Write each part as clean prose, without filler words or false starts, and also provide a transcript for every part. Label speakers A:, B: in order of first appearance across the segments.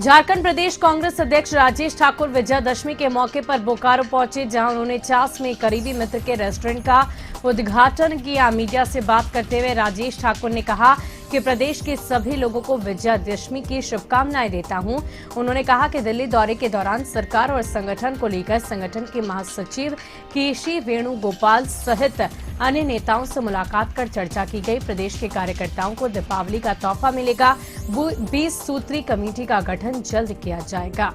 A: झारखंड प्रदेश कांग्रेस अध्यक्ष राजेश ठाकुर विजयादशमी के मौके पर बोकारो पहुंचे, जहां उन्होंने चास में करीबी मित्र के रेस्टोरेंट का उद्घाटन किया। मीडिया से बात करते हुए राजेश ठाकुर ने कहा कि प्रदेश के सभी लोगों को विजयादशमी की शुभकामनाएं देता हूं। उन्होंने कहा कि दिल्ली दौरे के दौरान सरकार और संगठन को लेकर संगठन के महासचिव केसी वेणुगोपाल सहित अन्य नेताओं से मुलाकात कर चर्चा की गई। प्रदेश के कार्यकर्ताओं को दीपावली का तोहफा मिलेगा। 20 सूत्री कमेटी का गठन जल्द किया जाएगा।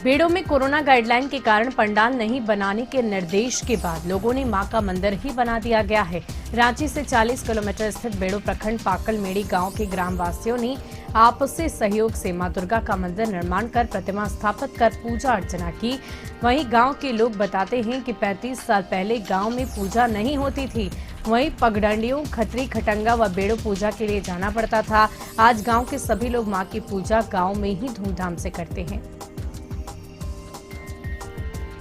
A: बेड़ो में कोरोना गाइडलाइन के कारण पंडाल नहीं बनाने के निर्देश के बाद लोगों ने मां का मंदिर ही बना दिया गया है। रांची से 40 किलोमीटर स्थित बेड़ो प्रखंड पाकलमेड़ी गांव के ग्रामवासियों ने आपसी सहयोग से मां दुर्गा का मंदिर निर्माण कर प्रतिमा स्थापित कर पूजा अर्चना की। वहीं गांव के लोग बताते हैं कि 35 साल पहले गांव में पूजा नहीं होती थी। वहीं पगडंडियों, खत्री, खटंगा व बेड़ो पूजा के लिए जाना पड़ता था। आज गांव के सभी लोग मां की पूजा गांव में ही धूमधाम से करते हैं।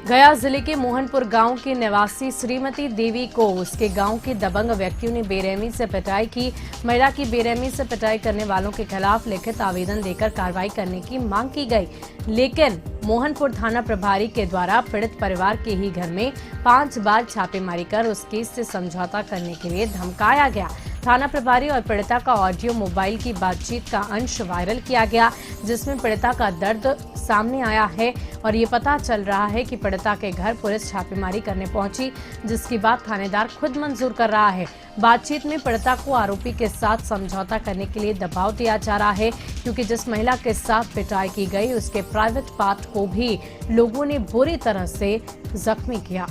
A: गया जिले के मोहनपुर गांव की निवासी श्रीमती देवी को उसके गांव के दबंग व्यक्तियों ने बेरहमी से पिटाई की। महिला की बेरहमी से पिटाई करने वालों के खिलाफ लिखित आवेदन देकर कार्रवाई करने की मांग की गई, लेकिन मोहनपुर थाना प्रभारी के द्वारा पीड़ित परिवार के ही घर में 5 बार छापेमारी कर उस केस से समझौता करने के लिए धमकाया गया। थाना प्रभारी और पीड़िता का ऑडियो मोबाइल की बातचीत का अंश वायरल किया गया, जिसमें पीड़िता का दर्द सामने आया है और ये पता चल रहा है कि पीड़िता के घर पुलिस छापेमारी करने पहुंची, जिसकी बात थानेदार खुद मंजूर कर रहा है। बातचीत में पीड़िता को आरोपी के साथ समझौता करने के लिए दबाव दिया जा रहा है, क्योंकि जिस महिला के साथ पिटाई की गई उसके प्राइवेट पार्ट को भी लोगों ने बुरी तरह से जख्मी किया।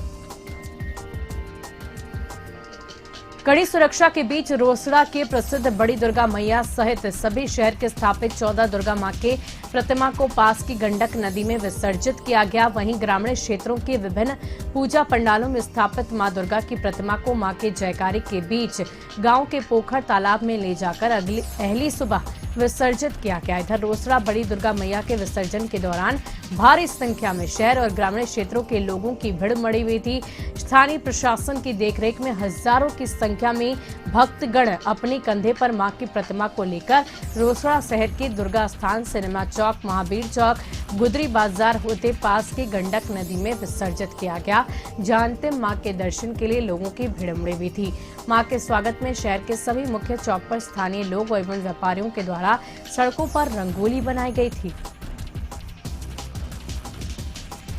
A: कड़ी सुरक्षा के बीच रोसड़ा के प्रसिद्ध बड़ी दुर्गा मैया सहित सभी शहर के स्थापित 14 दुर्गा मां के प्रतिमा को पास की गंडक नदी में विसर्जित किया गया। वहीं ग्रामीण क्षेत्रों के विभिन्न पूजा पंडालों में स्थापित मां दुर्गा की प्रतिमा को मां के जयकारे के बीच गांव के पोखर तालाब में ले जाकर अगली सुबह विसर्जित किया गया। इधर रोसड़ा बड़ी दुर्गा मैया के विसर्जन के दौरान भारी संख्या में शहर और ग्रामीण क्षेत्रों के लोगों की भीड़ मड़ी हुई थी। स्थानीय प्रशासन की देखरेख में हजारों की संख्या में भक्तगण अपने कंधे पर मां की प्रतिमा को लेकर रोसड़ा शहर के दुर्गा स्थान, सिनेमा चौक, महावीर चौक, गुदरी बाजार होते पास की गंडक नदी में विसर्जित किया गया, जहां अंतिम मां के दर्शन के लिए लोगों की भीड़ उमड़ी हुई थी। मां के स्वागत में शहर के सभी मुख्य चौक पर स्थानीय लोग एवं व्यापारियों के द्वारा सड़कों पर रंगोली बनाई गई थी।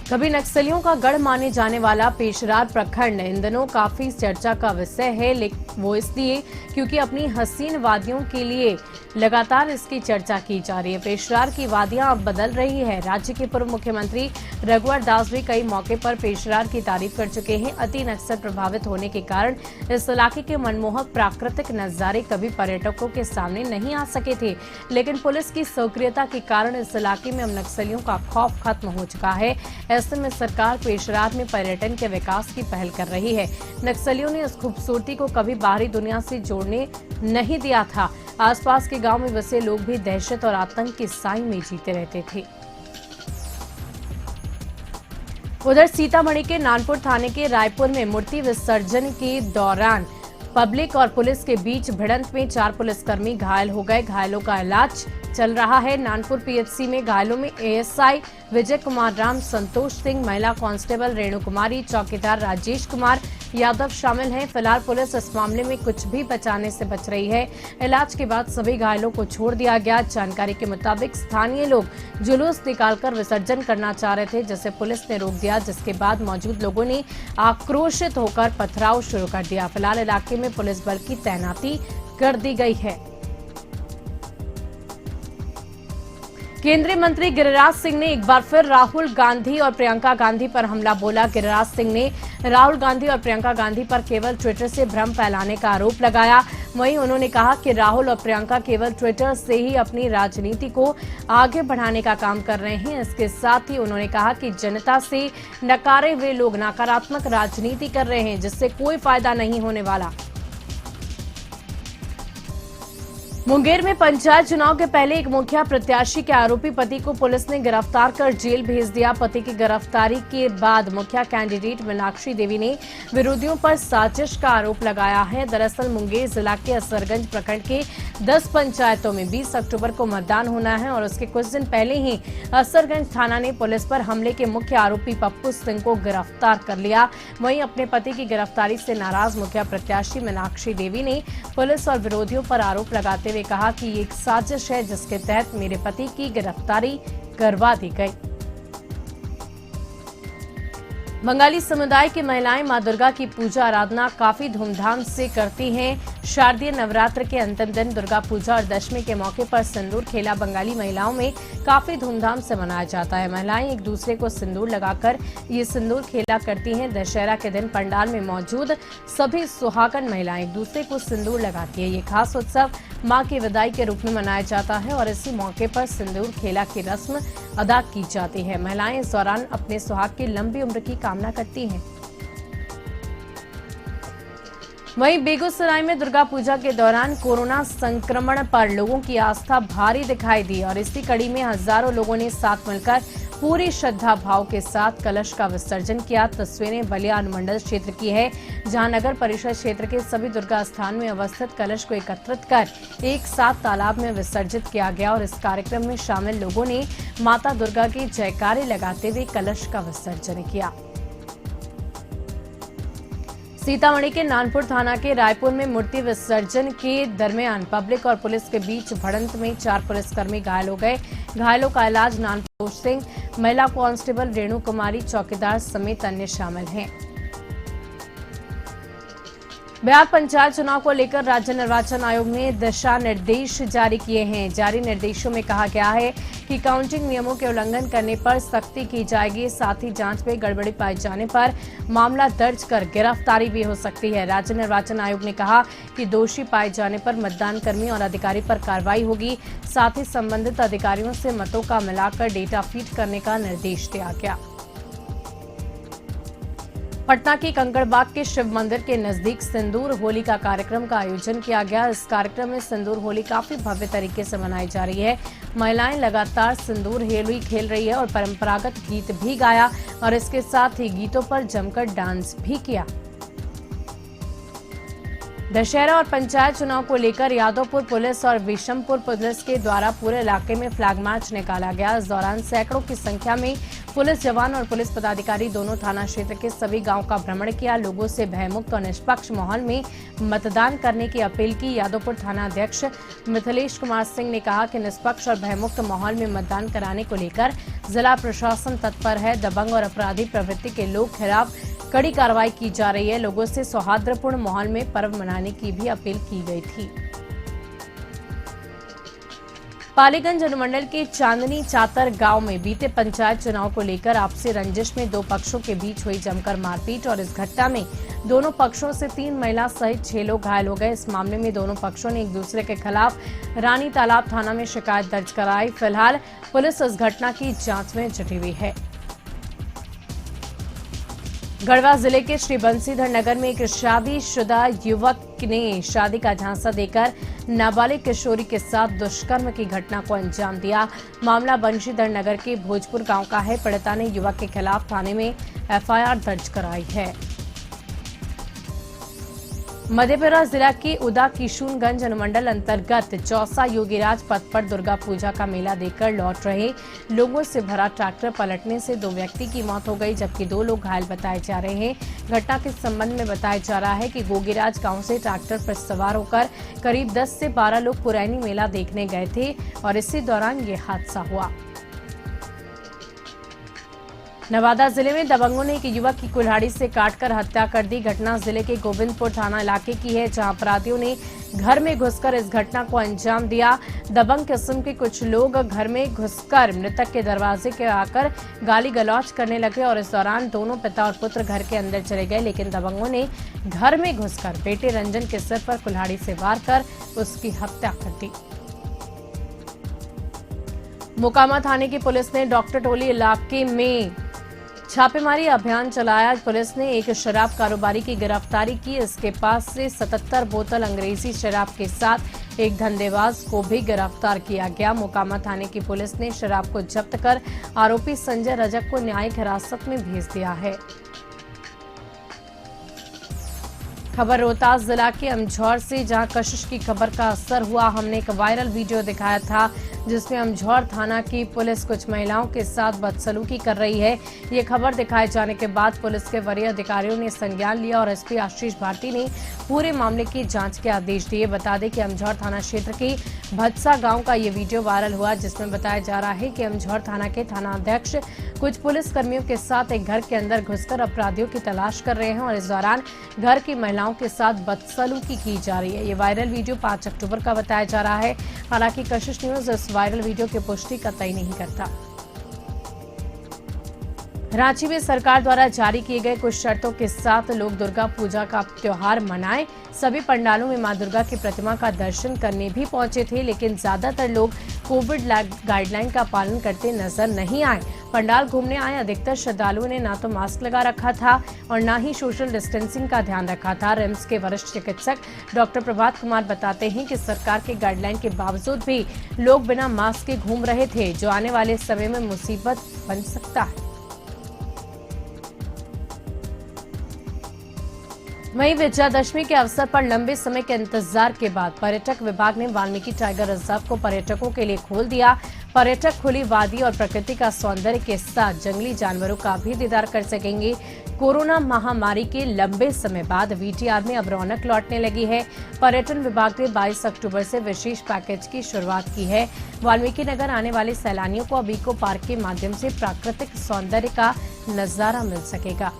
A: कभी नक्सलियों का गढ़ माने जाने वाला पेशरार प्रखंड इन दिनों काफी चर्चा का विषय है, लेकिन वो इसलिए क्योंकि अपनी हसीन वादियों के लिए लगातार इसकी चर्चा की जा रही है। पेशरार की वादियां अब बदल रही है। राज्य के पूर्व मुख्यमंत्री रघुवर दास भी कई मौके पर पेशरार की तारीफ कर चुके हैं। अति नक्सल प्रभावित होने के कारण इस इलाके के मनमोहक प्राकृतिक नजारे कभी पर्यटकों के सामने नहीं आ सके थे, लेकिन पुलिस की सक्रियता के कारण इस इलाके में अब नक्सलियों का खौफ खत्म हो चुका है। ऐसे में सरकार पेशरार में पर्यटन के विकास की पहल कर रही है। नक्सलियों ने इस खूबसूरती को कभी बाहरी दुनिया से जोड़ने नहीं दिया था। आसपास के गांव में बसे लोग भी दहशत और आतंक की साई में जीते रहते थे। उधर सीतामढ़ी के नानपुर थाने के रायपुर में मूर्ति विसर्जन के दौरान पब्लिक और पुलिस के बीच भिड़ंत में 4 पुलिसकर्मी घायल हो गए। घायलों का इलाज चल रहा है। नानपुर पीएचसी में घायलों में एएसआई विजय कुमार राम, संतोष सिंह, महिला कांस्टेबल रेणु कुमारी, चौकीदार राजेश कुमार यादव शामिल हैं। फिलहाल पुलिस इस मामले में कुछ भी बचाने से बच रही है। इलाज के बाद सभी घायलों को छोड़ दिया गया। जानकारी के मुताबिक स्थानीय लोग जुलूस निकालकर विसर्जन करना चाह रहे थे, जिसे पुलिस ने रोक दिया, जिसके बाद मौजूद लोगों ने आक्रोशित होकर पथराव शुरू कर दिया। फिलहाल इलाके में पुलिस बल की तैनाती कर दी गई है। केंद्रीय मंत्री गिरिराज सिंह ने एक बार फिर राहुल गांधी और प्रियंका गांधी पर हमला बोला। गिरिराज सिंह ने राहुल गांधी और प्रियंका गांधी पर केवल ट्विटर से भ्रम फैलाने का आरोप लगाया। वहीं उन्होंने कहा कि राहुल और प्रियंका केवल ट्विटर से ही अपनी राजनीति को आगे बढ़ाने का काम कर रहे हैं। इसके साथ ही उन्होंने कहा कि जनता से नकारे हुए लोग नकारात्मक राजनीति कर रहे हैं, जिससे कोई फायदा नहीं होने वाला। मुंगेर में पंचायत चुनाव के पहले एक मुखिया प्रत्याशी के आरोपी पति को पुलिस ने गिरफ्तार कर जेल भेज दिया। पति की गिरफ्तारी के बाद मुखिया कैंडिडेट मीनाक्षी देवी ने विरोधियों पर साजिश का आरोप लगाया है। दरअसल मुंगेर जिला के असरगंज प्रखंड के 10 पंचायतों में 20 अक्टूबर को मतदान होना है और उसके कुछ दिन पहले ही असरगंज थाना ने पुलिस पर हमले के मुख्य आरोपी पप्पू सिंह को गिरफ्तार कर लिया। वहीं अपने पति की गिरफ्तारी से नाराज मुखिया प्रत्याशी मीनाक्षी देवी ने पुलिस और विरोधियों पर आरोप लगाते हुए कहा कि ये एक साजिश है जिसके तहत मेरे पति की गिरफ्तारी करवा दी गई। बंगाली समुदाय की महिलाएं मां दुर्गा की पूजा आराधना काफी धूमधाम से करती हैं। शारदीय नवरात्र के अंतिम दिन दुर्गा पूजा और दशमी के मौके पर सिंदूर खेला बंगाली महिलाओं में काफी धूमधाम से मनाया जाता है। महिलाएं एक दूसरे को सिंदूर लगाकर ये सिंदूर खेला करती हैं। दशहरा के दिन पंडाल में मौजूद सभी सुहागन महिलाएं एक दूसरे को सिंदूर लगाती है। ये खास उत्सव मां की विदाई के रूप में मनाया जाता है और इसी मौके पर सिंदूर खेला की रस्म अदा की जाती है। महिलाएं इस दौरान अपने सुहाग की लंबी उम्र की कामना करती हैं। वहीं बेगूसराय में दुर्गा पूजा के दौरान कोरोना संक्रमण पर लोगों की आस्था भारी दिखाई दी और इसी कड़ी में हजारों लोगों ने साथ मिलकर पूरी श्रद्धा भाव के साथ कलश का विसर्जन किया। तस्वीरें बलिया अनुमंडल क्षेत्र की है, जहां नगर परिषद क्षेत्र के सभी दुर्गा स्थान में अवस्थित कलश को एकत्रित कर एक साथ तालाब में विसर्जित किया गया और इस कार्यक्रम में शामिल लोगों ने माता दुर्गा के जयकारे लगाते हुए कलश का विसर्जन किया। सीतामढ़ी के नानपुर थाना के रायपुर में मूर्ति विसर्जन के दरमियान पब्लिक और पुलिस के बीच भिड़ंत में 4 पुलिसकर्मी घायल हो गए। घायलों का इलाज नानपुर सिंह, महिला कांस्टेबल रेणु कुमारी, चौकीदार समेत अन्य शामिल हैं। बिहार पंचायत चुनाव को लेकर राज्य निर्वाचन आयोग ने दिशा निर्देश जारी किए हैं। जारी निर्देशों में कहा गया है कि काउंटिंग नियमों के उल्लंघन करने पर सख्ती की जाएगी। साथ ही जांच में गड़बड़ी पाए जाने पर मामला दर्ज कर गिरफ्तारी भी हो सकती है। राज्य निर्वाचन आयोग ने कहा कि दोषी पाए जाने पर मतदान कर्मी और अधिकारी पर कार्रवाई होगी। साथ ही संबंधित अधिकारियों से मतों का मिलाकर डेटा फीड करने का निर्देश दिया गया। पटना के कंकड़बाग के शिव मंदिर के नजदीक सिंदूर होली का कार्यक्रम का आयोजन किया गया। इस कार्यक्रम में सिंदूर होली काफी भव्य तरीके से मनाई जा रही है। महिलाएं लगातार सिंदूर होली खेल रही है और परंपरागत गीत भी गाया और इसके साथ ही गीतों पर जमकर डांस भी किया। दशहरा और पंचायत चुनाव को लेकर यादवपुर पुलिस और विशमपुर पुलिस के द्वारा पूरे इलाके में फ्लैग मार्च निकाला गया। इस दौरान सैकड़ों की संख्या में पुलिस जवान और पुलिस पदाधिकारी दोनों थाना क्षेत्र के सभी गांव का भ्रमण किया। लोगों से भयमुक्त और निष्पक्ष माहौल में मतदान करने की अपील की। यादवपुर थाना अध्यक्ष मिथिलेश कुमार सिंह ने कहा कि निष्पक्ष और भयमुक्त माहौल में मतदान कराने को लेकर जिला प्रशासन तत्पर है। दबंग और अपराधी प्रवृत्ति के लोग खिलाफ कड़ी कार्रवाई की जा रही है। लोगों से सौहार्दपूर्ण माहौल में पर्व मनाने की भी अपील की गई थी। पालीगंज अनुमंडल के चांदनी चातर गांव में बीते पंचायत चुनाव को लेकर आपसी रंजिश में 2 पक्षों के बीच हुई जमकर मारपीट और इस घटना में दोनों पक्षों से 3 महिला सहित 6 लोग घायल हो गए। इस मामले में दोनों पक्षों ने एक दूसरे के खिलाफ रानी तालाब थाना में शिकायत दर्ज कराई। फिलहाल पुलिस इस घटना की जांच में जुटी हुई है। गढ़वा जिले के श्री बंसीधर नगर में एक शादीशुदा युवक ने शादी का झांसा देकर नाबालिग किशोरी के साथ दुष्कर्म की घटना को अंजाम दिया। मामला बंशीधर नगर के भोजपुर गांव का है। पीड़िता ने युवक के खिलाफ थाने में एफआईआर दर्ज कराई है। मधेपुरा जिला के उदा किशुनगंज अनुमंडल अंतर्गत चौसा योगीराज पथ पर दुर्गा पूजा का मेला देखकर लौट रहे लोगों से भरा ट्रैक्टर पलटने से 2 व्यक्ति की मौत हो गई, जबकि 2 लोग घायल बताए जा रहे हैं। घटना के संबंध में बताया जा रहा है कि गोगीराज गांव से ट्रैक्टर पर सवार होकर करीब 10 से 12 लोग पुरैनी मेला देखने गए थे और इसी दौरान ये हादसा हुआ। नवादा जिले में दबंगों ने एक युवक की कुल्हाड़ी से काटकर हत्या कर दी। घटना जिले के गोविंदपुर थाना इलाके की है, जहां अपराधियों ने घर में घुसकर इस घटना को अंजाम दिया। दबंग किस्म के कुछ लोग घर में घुसकर मृतक के दरवाजे के आकर गाली गलौज करने लगे और इस दौरान दोनों पिता और पुत्र घर के अंदर चले गए, लेकिन दबंगों ने घर में घुसकर बेटे रंजन के सिर पर कुल्हाड़ी से वार कर उसकी हत्या कर दी। मोकामा थाने की पुलिस ने डॉक्टर टोली इलाके में छापेमारी अभियान चलाया। पुलिस ने एक शराब कारोबारी की गिरफ्तारी की। इसके पास से 77 बोतल अंग्रेजी शराब के साथ एक धंधेबाज को भी गिरफ्तार किया गया। मोकामा थाने की पुलिस ने शराब को जब्त कर आरोपी संजय रजक को न्यायिक हिरासत में भेज दिया है। खबर रोहतास जिला के अमझौर से, जहां कशिश की खबर का असर हुआ। हमने एक वायरल वीडियो दिखाया था जिसमें अमझौर थाना की पुलिस कुछ महिलाओं के साथ बदसलूकी कर रही है। ये खबर दिखाए जाने के बाद पुलिस के वरीय अधिकारियों ने संज्ञान लिया और एसपी आशीष भारती ने पूरे मामले की जांच के आदेश दिए। बता दें कि अमझौर थाना क्षेत्र के भदसा गांव का ये वीडियो वायरल हुआ, जिसमें बताया जा रहा है कि अमझौर थाना के थानाध्यक्ष कुछ पुलिस कर्मियों के साथ एक घर के अंदर घुसकर अपराधियों की तलाश कर रहे हैं और इस दौरान घर की महिलाओं के साथ बदसलूकी की जा रही है। ये वायरल वीडियो 5 अक्टूबर का बताया जा रहा है। हालांकि कशिश न्यूज इस वायरल वीडियो की पुष्टि कतई नहीं करता। रांची में सरकार द्वारा जारी किए गए कुछ शर्तों के साथ लोग दुर्गा पूजा का त्योहार मनाएं। सभी पंडालों में मां दुर्गा की प्रतिमा का दर्शन करने भी पहुंचे थे, लेकिन ज्यादातर लोग कोविड गाइडलाइन का पालन करते नजर नहीं आए। पंडाल घूमने आए अधिकतर श्रद्धालुओं ने ना तो मास्क लगा रखा था और ना ही सोशल डिस्टेंसिंग का ध्यान रखा था। रिम्स के वरिष्ठ चिकित्सक डॉक्टर प्रभात कुमार बताते हैं कि सरकार के गाइडलाइन के बावजूद भी लोग बिना मास्क के घूम रहे थे, जो आने वाले समय में मुसीबत बन सकता है। वहीं विजयादशमी के अवसर पर लंबे समय के इंतजार के बाद पर्यटक विभाग ने वाल्मीकि टाइगर रिजर्व को पर्यटकों के लिए खोल दिया। पर्यटक खुली वादी और प्रकृति का सौंदर्य के साथ जंगली जानवरों का भी दीदार कर सकेंगे। कोरोना महामारी के लंबे समय बाद वीटीआर में अब रौनक लौटने लगी है। पर्यटन विभाग ने 22 अक्टूबर से विशेष पैकेज की शुरुआत की है। वाल्मीकि नगर आने वाले सैलानियों को अब इको पार्क के माध्यम से प्राकृतिक सौंदर्य का नजारा मिल सकेगा।